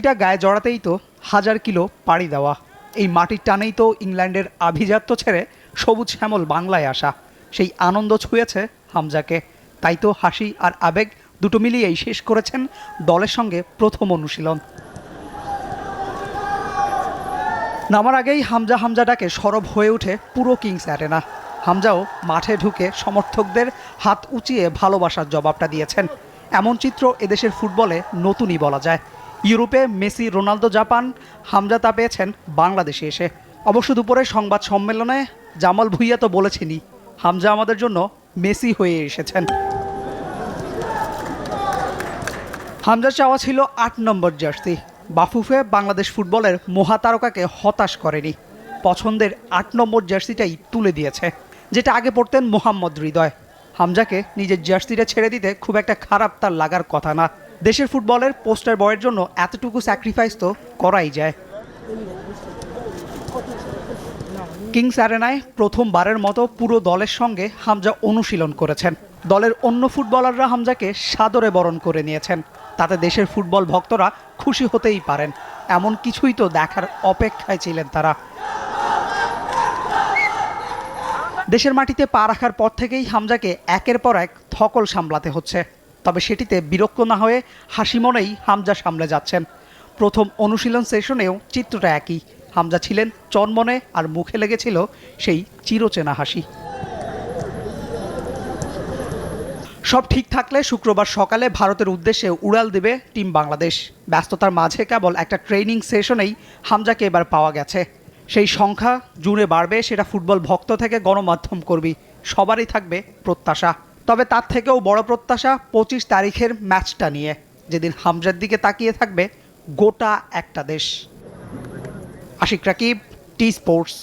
এটা গায়ে জড়াতেই তো 1000 কিলো পাড়ি দেওয়া। এই মাটির টানেই তো ইংল্যান্ডের আভিজাত্য ছেড়ে সবুজ শ্যামল বাংলায় আসা। সেই আনন্দ ছুঁয়েছে হামজাকে। তাই তো হাসি আর আবেগ দুটো মিলিয়েই শেষ করেছেন দলের সঙ্গে প্রথম অনুশীলন। নামার আগেই হামজা ডাকে সরব হয়ে ওঠে পুরো কিংস অ্যারেনা। হামজাও মাঠে ঢুকে সমর্থকদের হাত উঁচিয়ে ভালোবাসার জবাবটা দিয়েছেন। এমন চিত্র এদেশের ফুটবলে নতুনই বলা যায়। ইউরোপে মেসি, রোনালদো জাপান, হামজা তা পেয়েছেন বাংলাদেশে এসে। অবশ্য দুপুরে সংবাদ সম্মেলনে জামাল ভুঁইয়া তো বলেছেনই, হামজা আমাদের জন্য মেসি হয়ে এসেছেন। হামজার চাওয়া ছিল 8 নম্বর জার্সি। বাফুফে বাংলাদেশ ফুটবলের মহাতারকাকে হতাশ করেনি, পছন্দের 8 নম্বর জার্সিটাই তুলে দিয়েছে, যেটা আগে পড়তেন মোহাম্মদ হৃদয়। হামজাকে নিজের জার্সিটা ছেড়ে দিতে খুব একটা খারাপ তার লাগার কথা না। দেশের ফুটবলের পোস্টার বয়ের জন্য এতটুকু স্যাক্রিফাইস তো করাই যায়। কিংস অ্যারেনায় প্রথমবারের মতো পুরো দলের সঙ্গে হামজা অনুশীলন করেছেন। দলের অন্য ফুটবলাররা হামজাকে সাদরে বরণ করে নিয়েছেন। তাতে দেশের ফুটবল ভক্তরা খুশি হতেই পারেন। এমন কিছুই তো দেখার অপেক্ষায় ছিলেন তারা। দেশের মাটিতে পা রাখার পর থেকেই হামজাকে একের পর এক ধকল সামলাতে হচ্ছে। তবে সেটিতে বিরক্ত না হয়ে হাসি মনেই হামজা সামলে যাচ্ছেন। প্রথম অনুশীলন সেশনেও চিত্রটা একই। হামজা ছিলেন চনমনে আর মুখে লেগেছিল সেই চিরচেনা হাসি। সব ঠিক থাকলে শুক্রবার সকালে ভারতের উদ্দেশ্যে উড়াল দেবে টিম বাংলাদেশ। ব্যস্ততার মাঝে কেবল একটা ট্রেনিং সেশনেই হামজাকে এবার পাওয়া গেছে। সেই সংখ্যা জুড়ে বাড়বে সেটা ফুটবল ভক্ত থেকে গণমাধ্যম কর্মী সবারই থাকবে প্রত্যাশা। তবে তার থেকেও বড় প্রত্যাশা 25 তারিখের ম্যাচটা নিয়ে, যেদিন হামজার দিকে তাকিয়ে থাকবে গোটা একটা দেশ। Ashiq Rakib, T Sports.